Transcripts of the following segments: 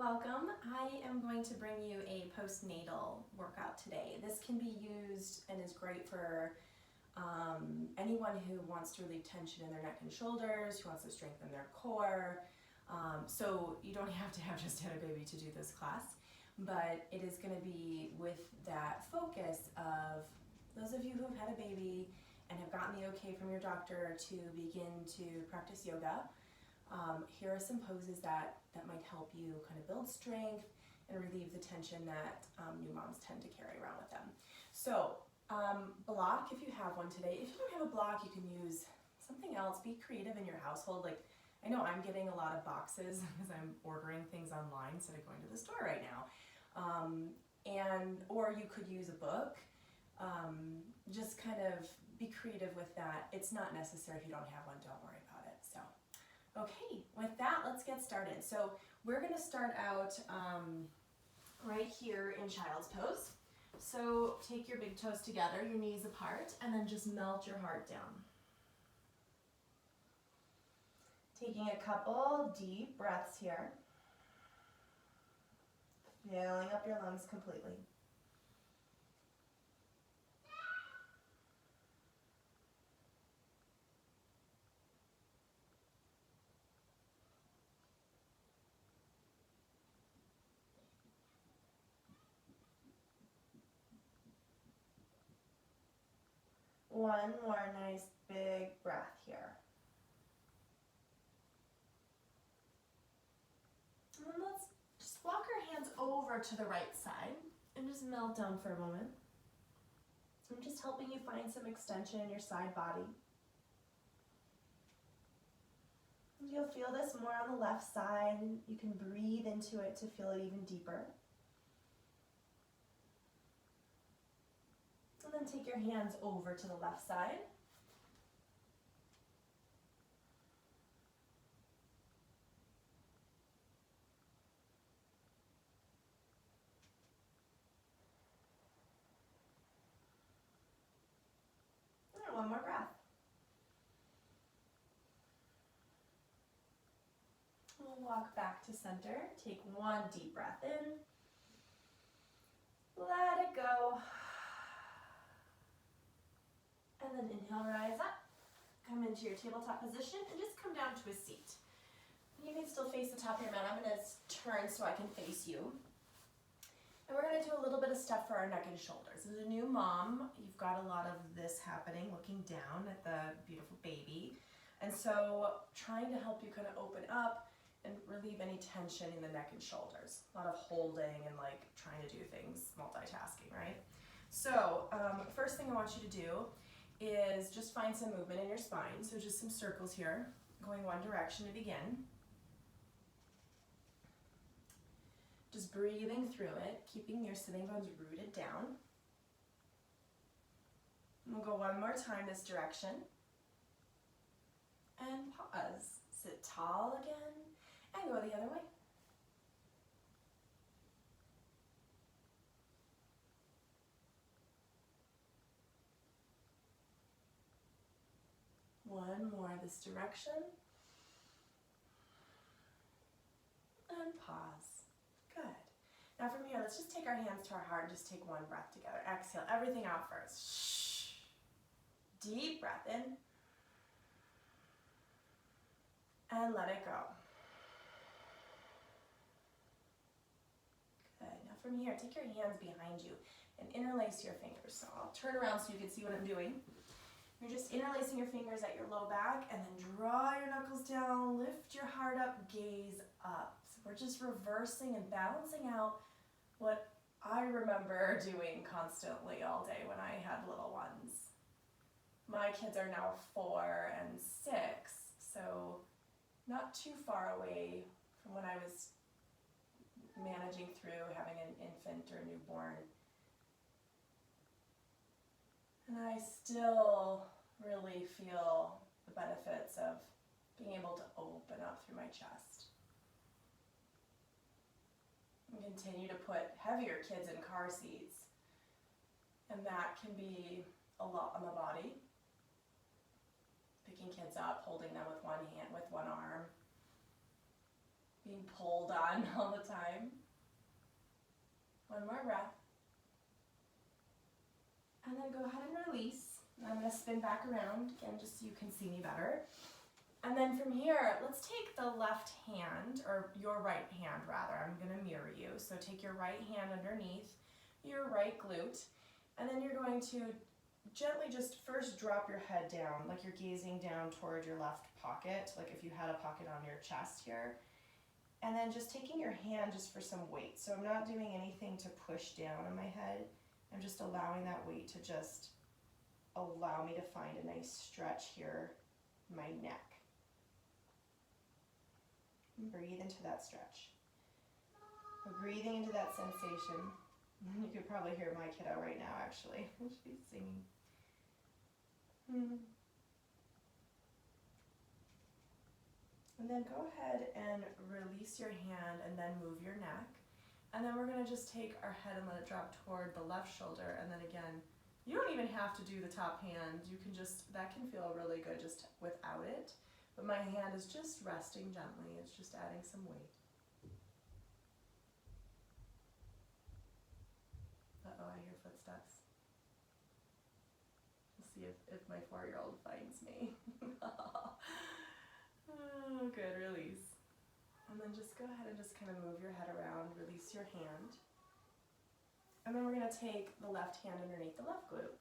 Welcome. I am going to bring you a postnatal workout today. This can be used and is great for anyone who wants to relieve tension in their neck and shoulders, who wants to strengthen their core. So you don't have to have just had a baby to do this class, but it is going to be with that focus of those of you who have had a baby and have gotten the okay from your doctor to begin to practice yoga. Here are some poses that might help you kind of build strength and relieve the tension that new moms tend to carry around with them. So block if you have one today. If you don't have a block, you can use something else. Be creative in your household. Like, I know I'm getting a lot of boxes because I'm ordering things online instead of going to the store right now. Or you could use a book. Just kind of be creative with that. It's not necessary if you don't have one, don't worry about it. So, okay, with that, let's get started. So we're gonna start out right here in child's pose. So take your big toes together, your knees apart, and then just melt your heart down. Taking a couple deep breaths here. Filling up your lungs completely. One more nice big breath here. And then let's just walk our hands over to the right side and just melt down for a moment. I'm just helping you find some extension in your side body. You'll feel this more on the left side. You can breathe into it to feel it even deeper. And then take your hands over to the left side. And one more breath. We'll walk back to center. Take one deep breath in. Let it go. And then inhale, rise up. Come into your tabletop position and just come down to a seat. You can still face the top of your mat. I'm going to turn so I can face you. And we're going to do a little bit of stuff for our neck and shoulders. As a new mom, you've got a lot of this happening, looking down at the beautiful baby. And so trying to help you kind of open up and relieve any tension in the neck and shoulders. A lot of holding and like trying to do things, multitasking, right? So first thing I want you to do is just find some movement in your spine. So just some circles here, going one direction to begin. Just breathing through it, keeping your sitting bones rooted down. And we'll go one more time this direction. And pause. Sit tall again, and go the other way. One more this direction. And pause. Good. Now from here, let's just take our hands to our heart and just take one breath together. Exhale everything out first. Shh. Deep breath in. And let it go. Good. Now from here, take your hands behind you and interlace your fingers. So I'll turn around so you can see what I'm doing. You're just interlacing your fingers at your low back and then draw your knuckles down, lift your heart up, gaze up. So we're just reversing and balancing out what I remember doing constantly all day when I had little ones. My kids are now 4 and 6, so not too far away from when I was managing through having an infant or newborn. And I still really feel the benefits of being able to open up through my chest. And continue to put heavier kids in car seats. And that can be a lot on the body. Picking kids up, holding them with one hand, with one arm. being pulled on all the time. One more breath. And then go ahead and release. I'm going to spin back around again just so you can see me better. And then from here, let's take the left hand, or your right hand rather. I'm going to mirror you. So take your right hand underneath your right glute, and then you're going to gently just first drop your head down, like you're gazing down toward your left pocket, like if you had a pocket on your chest here. And then just taking your hand just for some weight. So I'm not doing anything to push down on my head. I'm just allowing that weight to just allow me to find a nice stretch here in my neck. And breathe into that stretch. We're breathing into that sensation. You could probably hear my kiddo right now, actually. She's singing. And then go ahead and release your hand and then move your neck. And then we're going to just take our head and let it drop toward the left shoulder. And then again, you don't even have to do the top hand. You can just, that can feel really good just without it. But my hand is just resting gently. It's just adding some weight. Uh-oh, I hear footsteps. We'll see if my 4-year-old finds me. Oh, good, release. And then just go ahead and just kind of move your head around, release your hand. And then we're going to take the left hand underneath the left glute.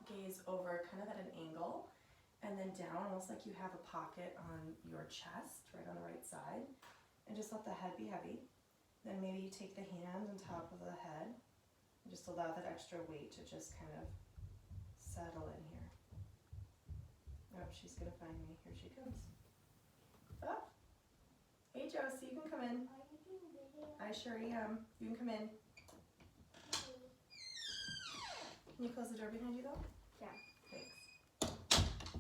Gaze over kind of at an angle, and then down, almost like you have a pocket on your chest, right on the right side. And just let the head be heavy. Then maybe you take the hand on top of the head, and just allow that extra weight to just kind of settle in here. Oh, she's going to find me. Here she comes. Oh. Hey Josie, you can come in. Are you doing video? I sure am. You can come in. Can you close the door behind you though? Yeah. Thanks.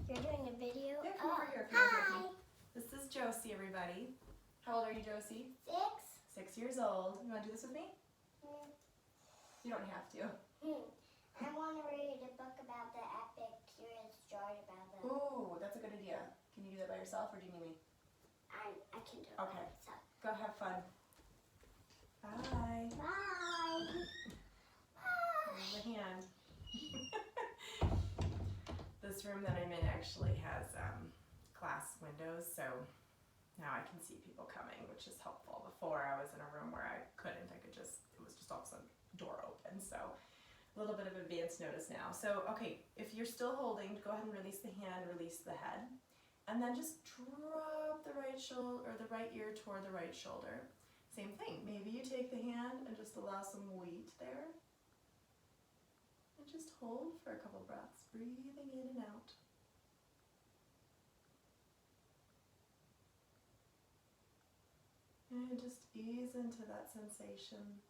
You're doing a video? Yeah, come over here if you want to hear me. This is Josie, everybody. How old are you, Josie? 6. 6 years old. You want to do this with me? You don't have to. I want to read a book about the epic curious story about the... Ooh, that's a good idea. Can you do that by yourself or do you need me? I can do it. Okay. So. Go have fun. Bye. Bye. Here's the hand. This room that I'm in actually has glass windows, so now I can see people coming, which is helpful. Before I was in a room where I couldn't. It was just all of a sudden door open, so a little bit of advance notice now. So, okay, if you're still holding, go ahead and release the hand, release the head, and then just drop the right shoulder or the right ear toward the right shoulder. Same thing. Maybe you take the hand and just allow some weight there. And just hold for a couple breaths, breathing in and out. And just ease into that sensation.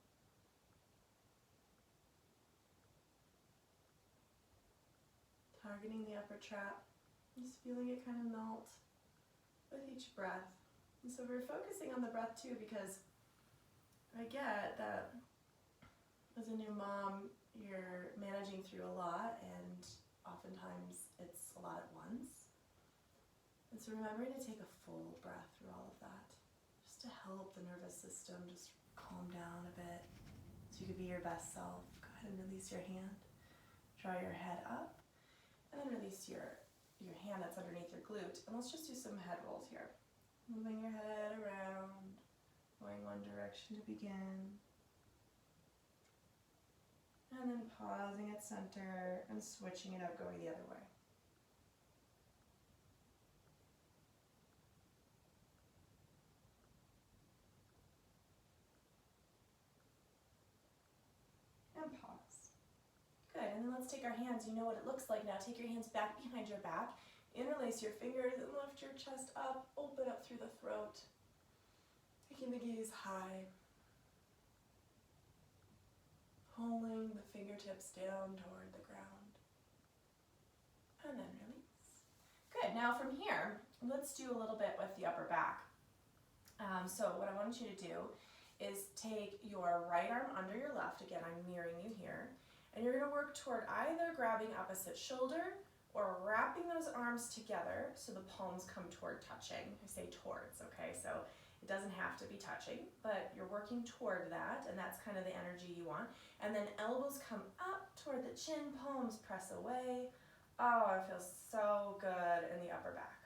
Targeting the upper trap, just feeling it kind of melt with each breath. And so we're focusing on the breath too, because I get that as a new mom, you're managing through a lot, and oftentimes it's a lot at once. And so remembering to take a full breath through all of that, just to help the nervous system just calm down a bit, so you can be your best self. Go ahead and release your hand. Draw your head up, and then release your hand that's underneath your glute. And let's just do some head rolls here. Moving your head around, going one direction to begin. And then pausing at center and switching it up, going the other way. And pause. Good, and then let's take our hands. You know what it looks like now. Take your hands back behind your back. Interlace your fingers and lift your chest up. Open up through the throat. Taking the gaze high. Pulling the fingertips down toward the ground. And then release. Good, now from here, let's do a little bit with the upper back. So what I want you to do is take your right arm under your left. Again, I'm mirroring you here. And you're gonna work toward either grabbing opposite shoulder or wrapping those arms together so the palms come toward touching. I say towards, okay? So It doesn't have to be touching, but you're working toward that, and that's kind of the energy you want. And then elbows come up toward the chin, palms press away. Oh, it feels so good in the upper back.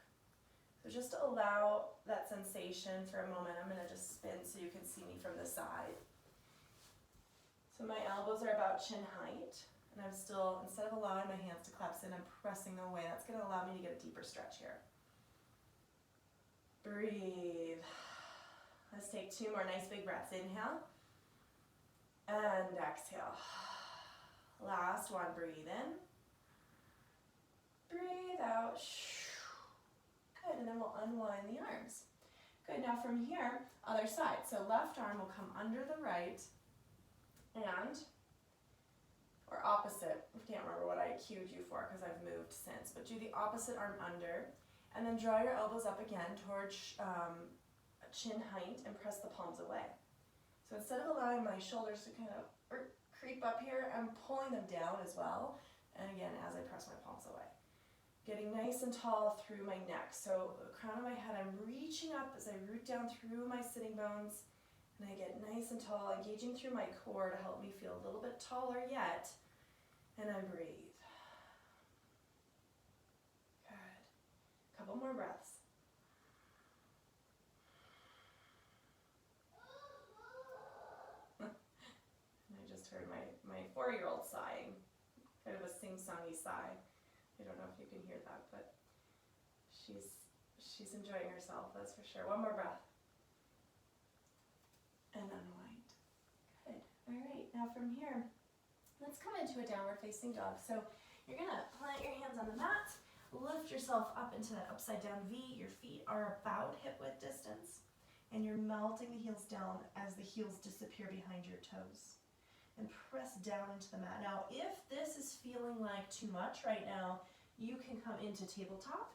So just allow that sensation for a moment. I'm gonna just spin so you can see me from the side. So my elbows are about chin height, and I'm still, instead of allowing my hands to collapse in, I'm pressing away. That's gonna allow me to get a deeper stretch here. Breathe. Let's take 2 more nice big breaths. Inhale and exhale. Last one, breathe in. Breathe out. Good, and then we'll unwind the arms. Good, now from here, other side. So left arm will come under the right and, or opposite. I can't remember what I cued you for because I've moved since, but do the opposite arm under, and then draw your elbows up again towards chin height and press the palms away. So instead of allowing my shoulders to kind of creep up here, I'm pulling them down as well, and again, as I press my palms away. Getting nice and tall through my neck. So the crown of my head, I'm reaching up as I root down through my sitting bones, and I get nice and tall, engaging through my core to help me feel a little bit taller yet, and I breathe. Good. Couple more breaths. And I just heard my 4-year-old sighing, kind of a sing-songy sigh. I don't know if you can hear that, but she's enjoying herself, that's for sure. One more breath. And unwind. Good. All right, now from here, let's come into a downward facing dog. So you're gonna plant your hands on the mat, lift yourself up into that upside down V. Your feet are about hip width distance, and you're melting the heels down as the heels disappear behind your toes. And press down into the mat. Now, if this is feeling like too much right now, you can come into tabletop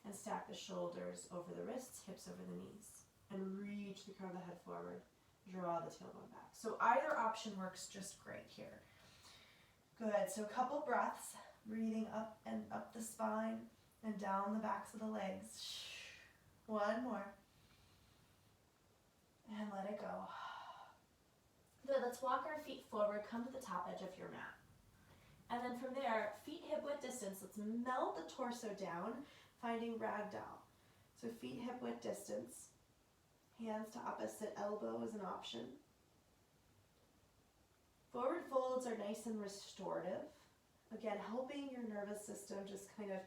and stack the shoulders over the wrists, hips over the knees, and reach the crown of the head forward. Draw the tailbone back. So either option works just great here. Good, so a couple breaths, breathing up and up the spine and down the backs of the legs. One more. And let it go. Good, let's walk our feet forward, come to the top edge of your mat. And then from there, feet hip width distance, let's melt the torso down, finding ragdoll. So feet hip width distance, hands to opposite elbow is an option. Forward folds are nice and restorative. Again, helping your nervous system just kind of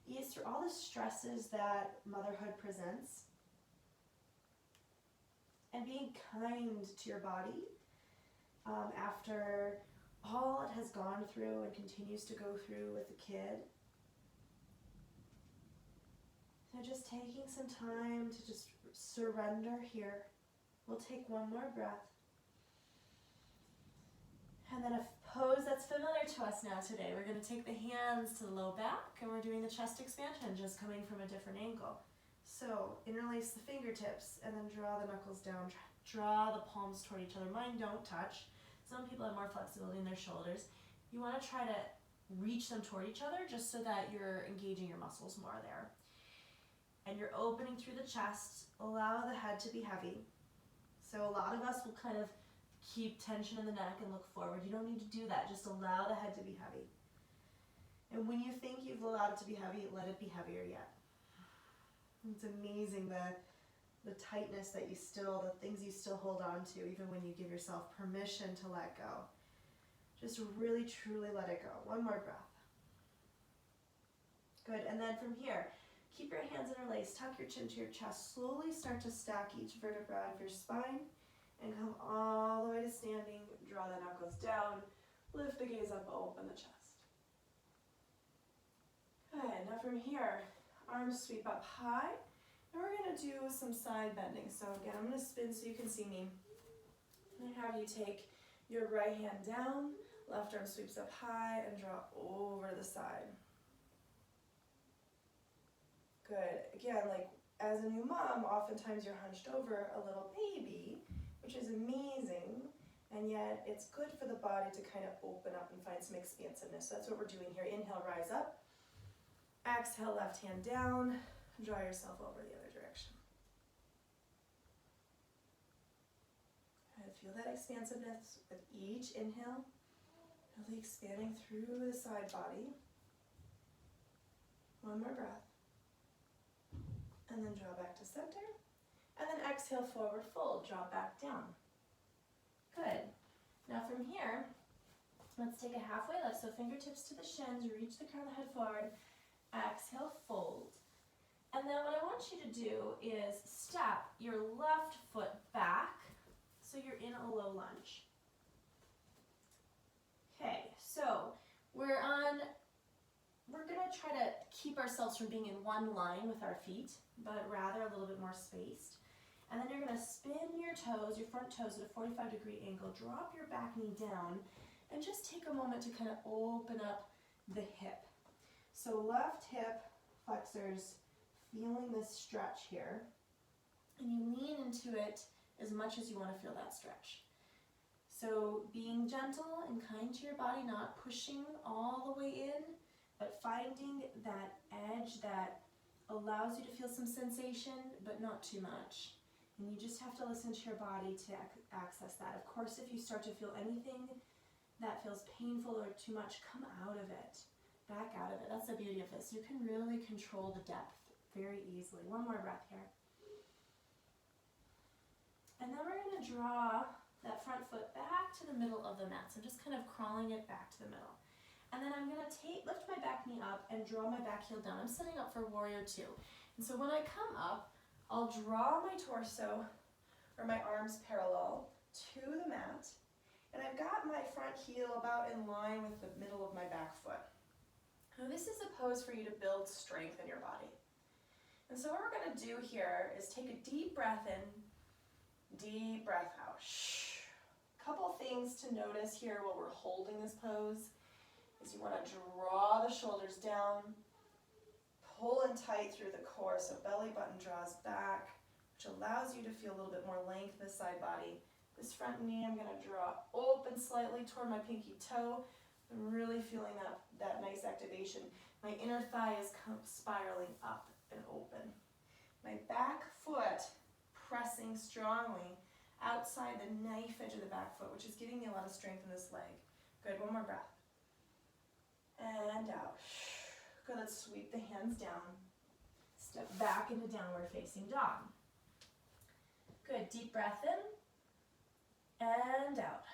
ease through all the stresses that motherhood presents. And being kind to your body after all it has gone through and continues to go through with the kid. So just taking some time to just surrender here. We'll take one more breath. And then a pose that's familiar to us now today. We're going to take the hands to the low back, and we're doing the chest expansion, just coming from a different angle. So interlace the fingertips and then draw the knuckles down. Draw the palms toward each other. Mine don't touch. Some people have more flexibility in their shoulders. You want to try to reach them toward each other just so that you're engaging your muscles more there. And you're opening through the chest. Allow the head to be heavy. So a lot of us will kind of keep tension in the neck and look forward. You don't need to do that. Just allow the head to be heavy. And when you think you've allowed it to be heavy, let it be heavier yet. It's amazing the tightness that the things you still hold on to, even when you give yourself permission to let go. Just really, truly let it go. One more breath. Good, and then from here, keep your hands interlaced, tuck your chin to your chest, slowly start to stack each vertebra of your spine, and come all the way to standing, draw the knuckles down, lift the gaze up, open the chest. Good, now from here, arms sweep up high, and we're gonna do some side bending. So again, I'm gonna spin so you can see me. I'm gonna have you take your right hand down, left arm sweeps up high, and draw over the side. Good, again, like as a new mom, oftentimes you're hunched over a little baby, which is amazing, and yet it's good for the body to kind of open up and find some expansiveness. So that's what we're doing here. Inhale, rise up. Exhale, left hand down. Draw yourself over the other direction. Feel that expansiveness with each inhale, really expanding through the side body. One more breath. And then draw back to center. And then exhale, forward fold, draw back down. Good. Now from here, let's take a halfway lift. So fingertips to the shins, reach the crown of the head forward. Exhale, fold. And then what I want you to do is step your left foot back so you're in a low lunge. Okay, so we're gonna try to keep ourselves from being in one line with our feet, but rather a little bit more spaced. And then you're gonna spin your toes, your front toes at a 45-degree angle, drop your back knee down, and just take a moment to kind of open up the hip. So left hip flexors, feeling this stretch here, and you lean into it as much as you want to feel that stretch. So being gentle and kind to your body, not pushing all the way in, but finding that edge that allows you to feel some sensation, but not too much. And you just have to listen to your body to access that. Of course, if you start to feel anything that feels painful or too much, come out of it, back out of it. That's the beauty of this. You can really control the depth very easily. One more breath here. And then we're going to draw that front foot back to the middle of the mat. So just kind of crawling it back to the middle. And then I'm going to lift my back knee up and draw my back heel down. I'm setting up for warrior two. And so when I come up, I'll draw my torso or my arms parallel to the mat. And I've got my front heel about in line with the middle of my back foot. Now this is a pose for you to build strength in your body. And so what we're going to do here is take a deep breath in, deep breath out. Couple things to notice here while we're holding this pose is you want to draw the shoulders down, pull in tight through the core so belly button draws back, which allows you to feel a little bit more length in the side body. This front knee I'm going to draw open slightly toward my pinky toe. I'm really feeling that nice activation. My inner thigh is spiraling up and open. My back foot pressing strongly outside the knife edge of the back foot, which is giving me a lot of strength in this leg. Good, one more breath. And out. Good, let's sweep the hands down. Step back into downward facing dog. Good, deep breath in. And out.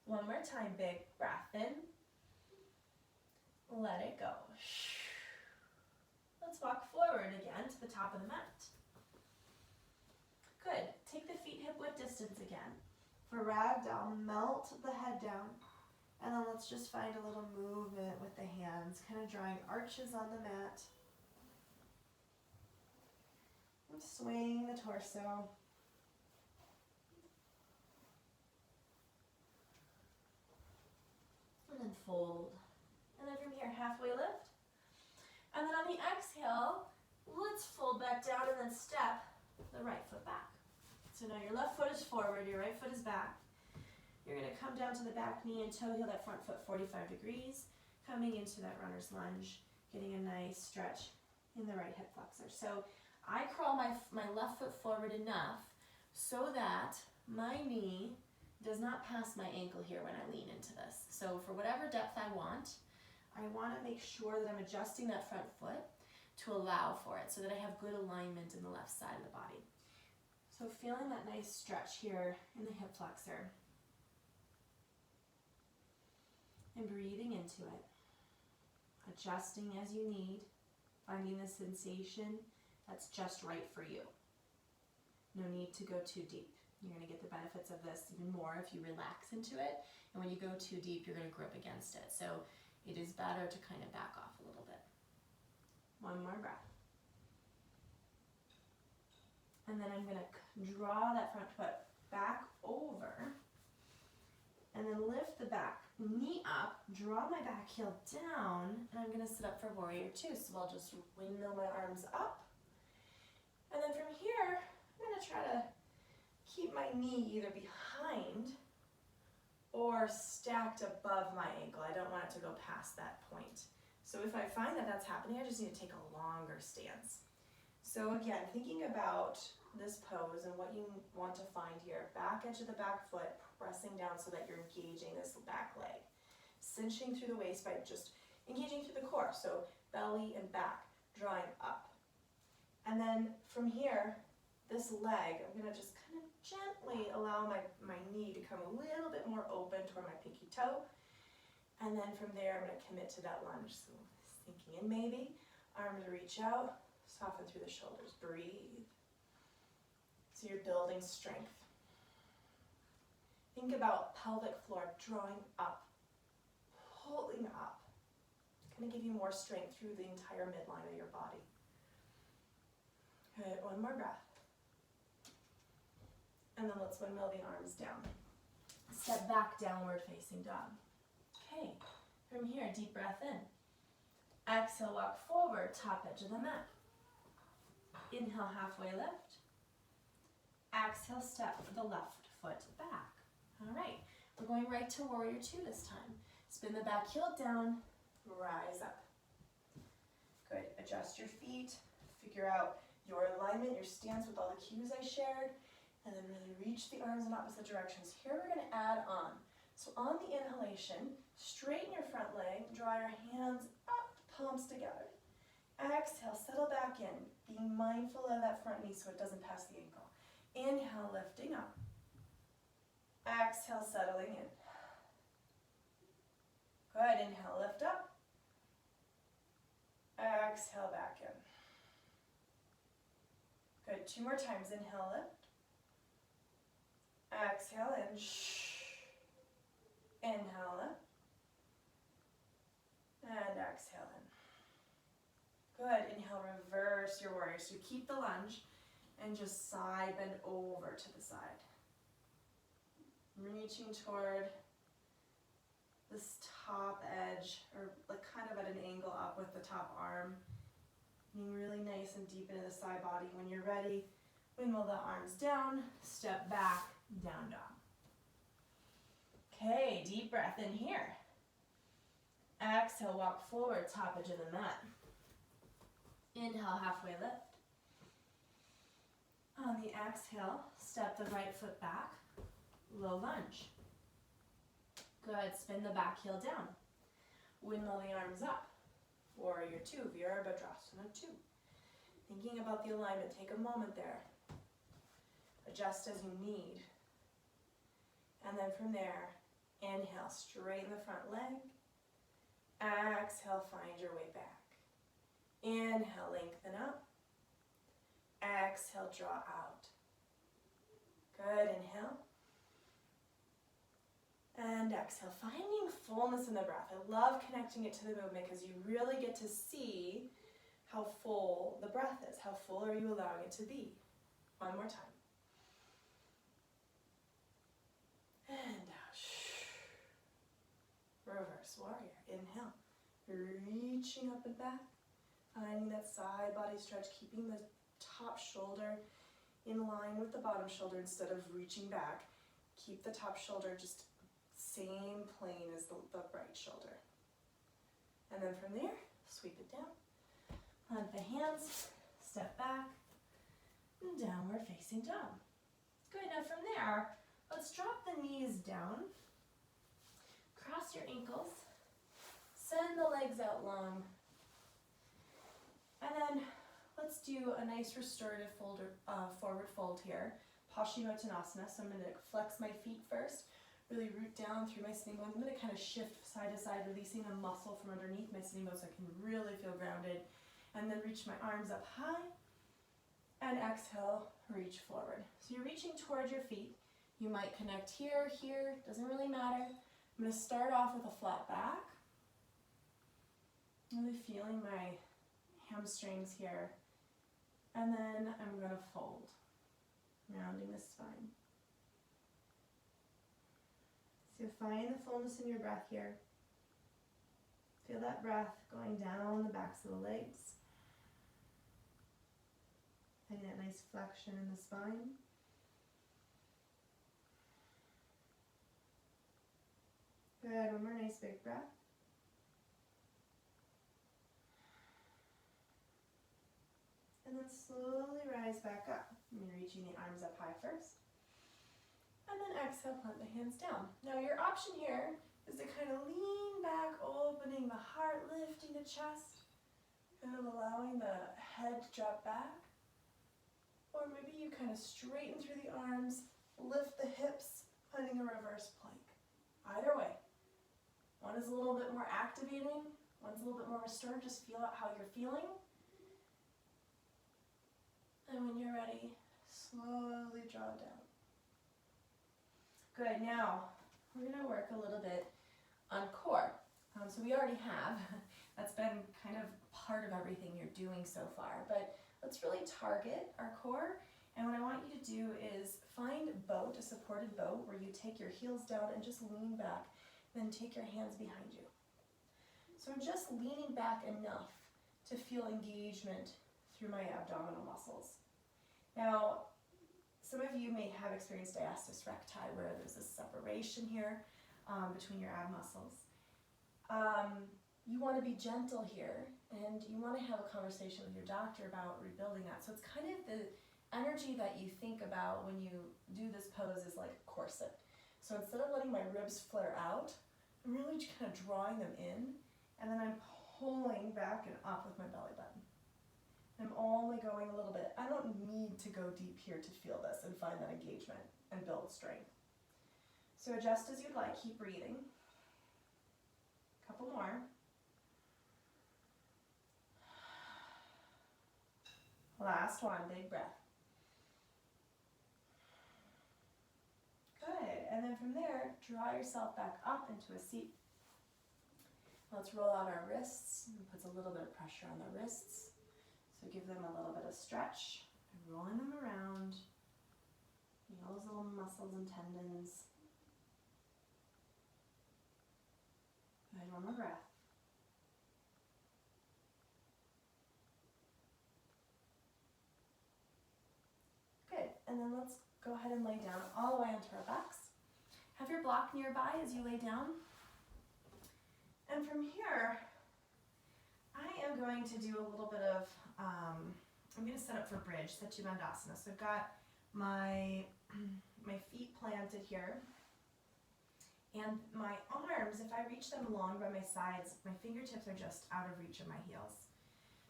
One more time, big breath in. Let it go. Let's walk forward again to the top of the mat. Good. Take the feet hip width distance again. For ragdoll, melt the head down. And then let's just find a little movement with the hands, kind of drawing arches on the mat. And swaying the torso. And then fold. And then from here, halfway lift. And then on the exhale, let's fold back down and then step the right foot back. So now your left foot is forward, your right foot is back. You're going to come down to the back knee and toe heel that front foot 45 degrees, coming into that runner's lunge, getting a nice stretch in the right hip flexor. So I crawl my left foot forward enough so that my knee does not pass my ankle here when I lean into this. So for whatever depth I want to make sure that I'm adjusting that front foot to allow for it so that I have good alignment in the left side of the body. So feeling that nice stretch here in the hip flexor. And breathing into it. Adjusting as you need, finding the sensation that's just right for you. No need to go too deep. You're going to get the benefits of this even more if you relax into it. And when you go too deep, you're going to grip against it. So it is better to kind of back off a little bit. One more breath. And then I'm going to draw that front foot back over. And then lift the back knee up, draw my back heel down, and I'm going to sit up for warrior two. So I'll just windmill my arms up. And then from here, I'm going to try to keep my knee either behind or stacked above my ankle. I don't want it to go past that point. So if I find that that's happening, I just need to take a longer stance. So again, thinking about this pose and what you want to find here, back edge of the back foot, pressing down so that you're engaging this back leg. Cinching through the waist by just engaging through the core, so belly and back, drawing up. And then from here, this leg, I'm gonna just kind of gently allow my knee to come a little bit more open toward my pinky toe. And then from there, I'm gonna commit to that lunge. So sinking in maybe, arms reach out, soften through the shoulders, breathe. So you're building strength. Think about pelvic floor drawing up, pulling up. It's gonna give you more strength through the entire midline of your body. Good, one more breath. And then let's windmill the arms down. Step back, downward facing dog. Okay, from here, deep breath in. Exhale, walk forward, top edge of the mat. Inhale, halfway lift. Exhale, step the left foot back. All right, we're going right to warrior two this time. Spin the back heel down, rise up. Good, adjust your feet, figure out your alignment, your stance with all the cues I shared, and then really reach the arms in opposite directions. Here we're gonna add on. So on the inhalation, straighten your front leg, draw your hands up, palms together. Exhale, settle back in, being mindful of that front knee so it doesn't pass the ankle. Inhale, lifting up. Exhale, settling in. Good, inhale, lift up. Exhale, back in. Good, two more times, inhale, lift. Exhale, in. Inhale, lift. And exhale, in. Good, inhale, reverse your warrior. So you keep the lunge and just side bend over to the side. Reaching toward this top edge, or like kind of at an angle up with the top arm. Being really nice and deep into the side body. When you're ready, windmill the arms down, step back, down dog. Okay, deep breath in here. Exhale, walk forward, top edge of the mat. Inhale, halfway lift. On the exhale, step the right foot back, low lunge. Good, spin the back heel down. Windmill the arms up. Warrior two, Virabhadrasana 2. Thinking about the alignment, take a moment there. Adjust as you need. And then from there, inhale, straighten the front leg. Exhale, find your way back. Inhale, lengthen up. Exhale, draw out. Good, inhale. And exhale, finding fullness in the breath. I love connecting it to the movement because you really get to see how full the breath is. How full are you allowing it to be? One more time. And out. Reverse warrior. Inhale. Reaching up and back. Finding that side body stretch, keeping the top shoulder in line with the bottom shoulder instead of reaching back. Keep the top shoulder just same plane as the right shoulder. And then from there, sweep it down. Plant the hands, step back, and downward facing dog. Good, now from there, let's drop the knees down. Cross your ankles. Send the legs out long. And then let's do a nice restorative forward fold here. Paschimottanasana. So I'm going to flex my feet first. Really root down through my sitting bones. I'm going to kind of shift side to side, releasing a muscle from underneath my sitting bones so I can really feel grounded. And then reach my arms up high. And exhale, reach forward. So you're reaching towards your feet. You might connect here, here, doesn't really matter. I'm going to start off with a flat back. Really feeling my hamstrings here. And then I'm going to fold, rounding the spine. So find the fullness in your breath here. Feel that breath going down the backs of the legs. Finding that nice flexion in the spine. Good, one more nice big breath. And then slowly rise back up. I'm reaching the arms up high first. And then exhale, plant the hands down. Now your option here is to kind of lean back, opening the heart, lifting the chest, kind of allowing the head to drop back. Or maybe you kind of straighten through the arms, lift the hips, finding a reverse plank. Either way. One is a little bit more activating, one's a little bit more restored. Just feel out how you're feeling. And when you're ready, slowly draw down. Good, now we're gonna work a little bit on core. So we already have, that's been kind of part of everything you're doing so far, but let's really target our core. And what I want you to do is find boat, a supported boat, where you take your heels down and just lean back, then take your hands behind you. So I'm just leaning back enough to feel engagement through my abdominal muscles. Now, some of you may have experienced diastasis recti, where there's a separation here between your ab muscles. You want to be gentle here, and you want to have a conversation with your doctor about rebuilding that. So it's kind of the energy that you think about when you do this pose is like a corset. So instead of letting my ribs flare out, I'm really just kind of drawing them in, and then I'm pulling back and up with my belly button. I'm only going a little bit. I don't need to go deep here to feel this and find that engagement and build strength. So adjust as you'd like, keep breathing. Couple more. Last one, big breath. Good, and then from there, draw yourself back up into a seat. Let's roll out our wrists. It puts a little bit of pressure on the wrists. So give them a little bit of stretch. And rolling them around. You know, those little muscles and tendons. Good, one more breath. Good, and then let's go ahead and lay down all the way onto our backs. Have your block nearby as you lay down. And from here, I am going to do a little bit of, I'm going to set up for bridge, Setu Bandhasana. So I've got my feet planted here. And my arms, if I reach them long by my sides, my fingertips are just out of reach of my heels.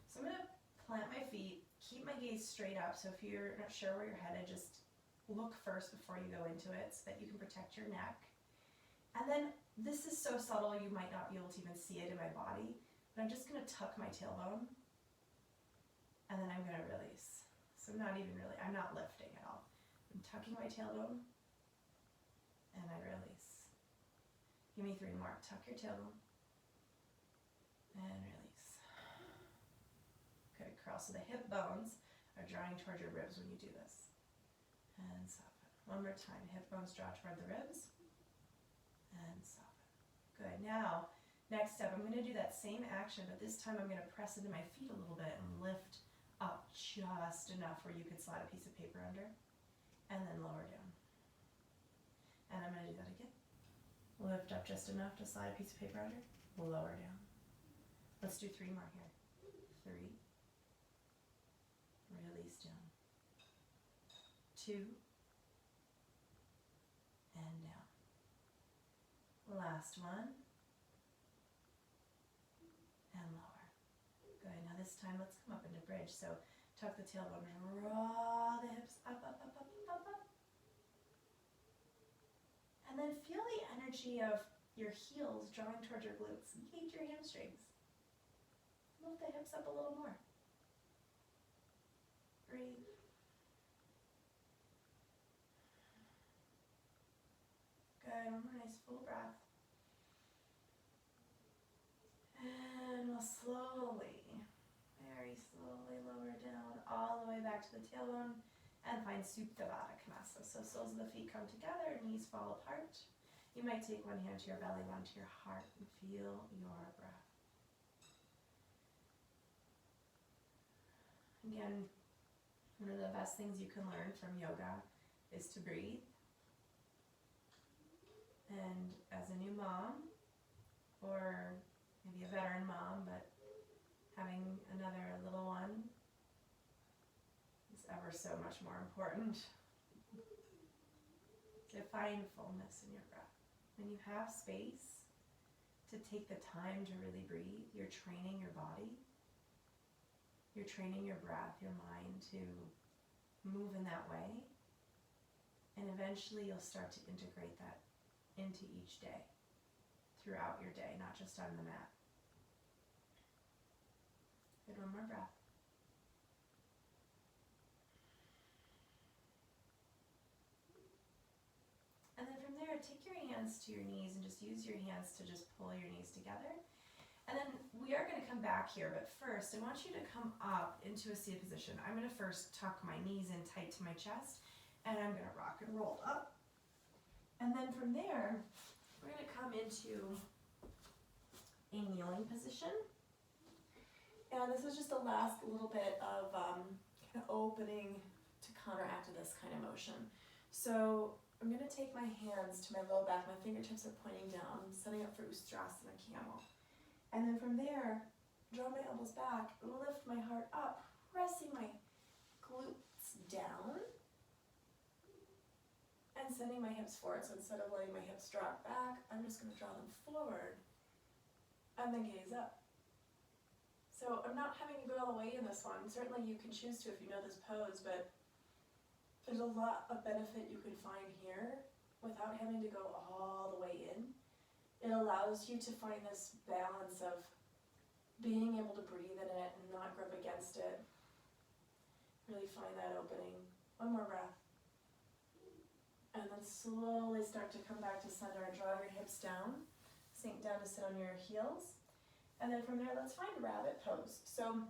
So I'm going to plant my feet, keep my gaze straight up. So if you're not sure where you're headed, just look first before you go into it so that you can protect your neck. And then this is so subtle you might not be able to even see it in my body, but I'm just going to tuck my tailbone, and then I'm going to release. So I'm not lifting at all. I'm tucking my tailbone, and I release. Give me 3 more. Tuck your tailbone, and release. Good, curl. So the hip bones are drawing toward your ribs when you do this. And soften. One more time. Hip bones draw toward the ribs. And soften. Good. Now, next step, I'm going to do that same action, but this time I'm going to press into my feet a little bit and lift up just enough where you could slide a piece of paper under, and then lower down. And I'm going to do that again. Lift up just enough to slide a piece of paper under, lower down. Let's do 3 more here. 3. Release down. 2. And down. Last one. And lower. Good. Now this time let's come up into bridge. So tuck the tailbone, draw the hips up, up, up, up, up, up. And then feel the energy of your heels drawing towards your glutes. Engage your hamstrings. Lift the hips up a little more. Breathe. Good. One more nice full breath. And we'll slowly, very slowly lower down all the way back to the tailbone and find Supta Baddha Konasana. So soles of the feet come together, knees fall apart. You might take one hand to your belly, one to your heart, and feel your breath. Again, one of the best things you can learn from yoga is to breathe. And as a new mom, or maybe a veteran mom, but having another little one, ever so much more important. To find fullness in your breath. When you have space to take the time to really breathe, you're training your body, you're training your breath, your mind to move in that way, and eventually you'll start to integrate that into each day, throughout your day, not just on the mat. Good, one more breath. And then from there, take your hands to your knees and just use your hands to just pull your knees together. And then we are going to come back here, but first I want you to come up into a seated position. I'm going to first tuck my knees in tight to my chest, and I'm going to rock and roll up. And then from there, we're going to come into a kneeling position. And this is just the last little bit of kind of opening to counteract this kind of motion. So I'm going to take my hands to my low back, my fingertips are pointing down, setting up for Ustrasana Camel. And then from there, draw my elbows back, lift my heart up, pressing my glutes down, and sending my hips forward. So instead of letting my hips drop back, I'm just going to draw them forward, and then gaze up. So I'm not having to go all the way in this one. Certainly you can choose to if you know this pose, but there's a lot of benefit you can find here without having to go all the way in. It allows you to find this balance of being able to breathe in it and not grip against it. Really find that opening. One more breath. And then slowly start to come back to center and draw your hips down. Sink down to sit on your heels. And then from there, let's find rabbit pose. So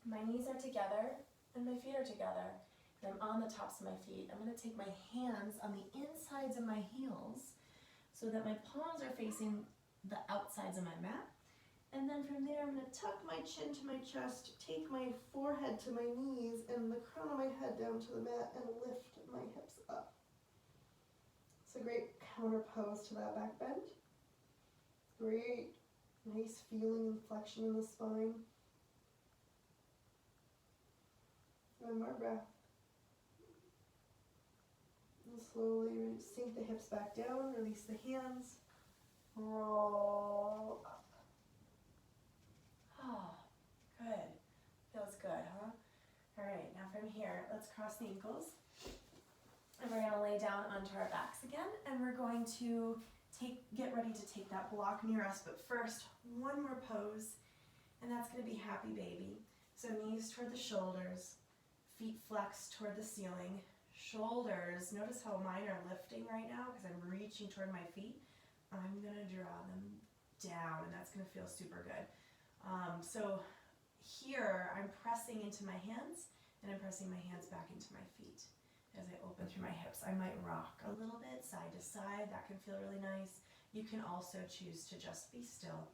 my knees are together and my feet are together. And I'm on the tops of my feet. I'm going to take my hands on the insides of my heels so that my palms are facing the outsides of my mat. And then from there, I'm going to tuck my chin to my chest, take my forehead to my knees, and the crown of my head down to the mat, and lift my hips up. It's a great counter pose to that back bend. Great, nice feeling and flexion in the spine. One more breath. And slowly sink the hips back down, release the hands, roll up. Oh, good. Feels good, huh? All right, now from here, let's cross the ankles. And we're gonna lay down onto our backs again, and we're going to get ready to take that block near us, but first, one more pose, and that's gonna be happy baby. So knees toward the shoulders, feet flexed toward the ceiling, shoulders, notice how mine are lifting right now because I'm reaching toward my feet. I'm gonna draw them down, and that's gonna feel super good. So here, I'm pressing into my hands, and I'm pressing my hands back into my feet as I open through my hips. I might rock a little bit side to side. That can feel really nice. You can also choose to just be still.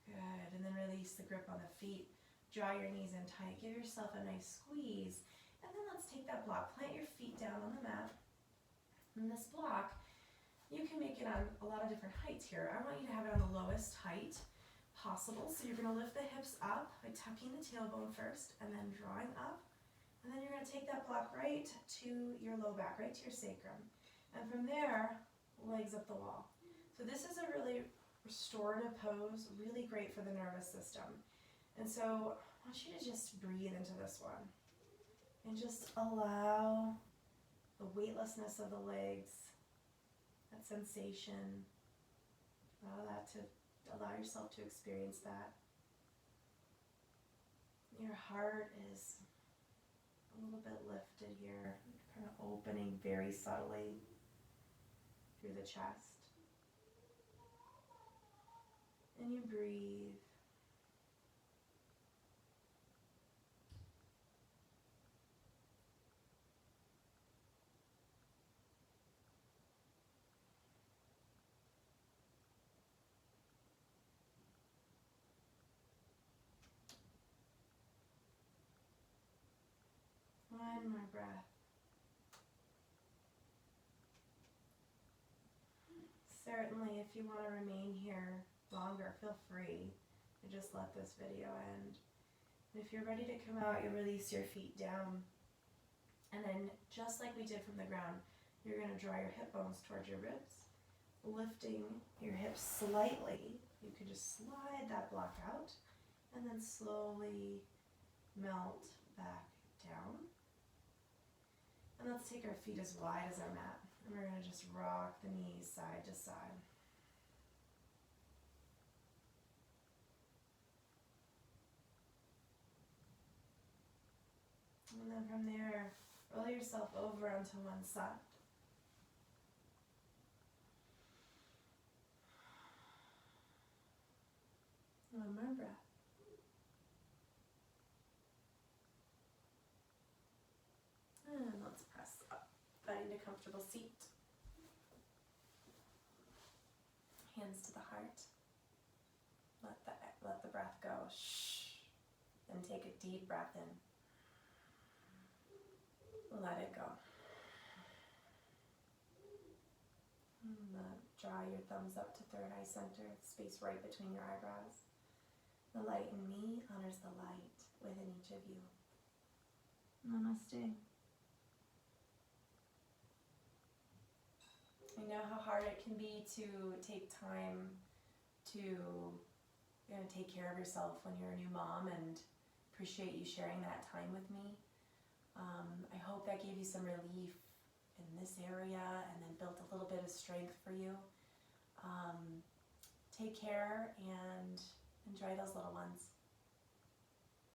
Good, and then release the grip on the feet. Draw your knees in tight. Give yourself a nice squeeze. And then let's take that block. Plant your feet down on the mat. And this block, you can make it on a lot of different heights here. I want you to have it on the lowest height possible. So you're going to lift the hips up by tucking the tailbone first and then drawing up. And then you're going to take that block right to your low back, right to your sacrum. And from there, legs up the wall. So this is a really restorative pose, really great for the nervous system. And so I want you to just breathe into this one and just allow the weightlessness of the legs, that sensation, allow yourself to experience that. Your heart is a little bit lifted here, kind of opening very subtly through the chest. And you breathe. One more breath. Certainly, if you want to remain here longer, feel free to just let this video end. And if you're ready to come out, you release your feet down. And then just like we did from the ground, you're going to draw your hip bones towards your ribs, lifting your hips slightly. You can just slide that block out and then slowly melt back down. And let's take our feet as wide as our mat. And we're going to just rock the knees side to side. And then from there, roll yourself over onto one side. One more breath. And let's press up. Find a comfortable seat. Hands to the heart. Let the breath go. Shh. Then take a deep breath in. Let it go. Draw your thumbs up to third eye center, space right between your eyebrows. The light in me honors the light within each of you. Namaste. I know how hard it can be to take time to take care of yourself when you're a new mom, and appreciate you sharing that time with me. I hope that gave you some relief in this area and then built a little bit of strength for you. Take care and enjoy those little ones.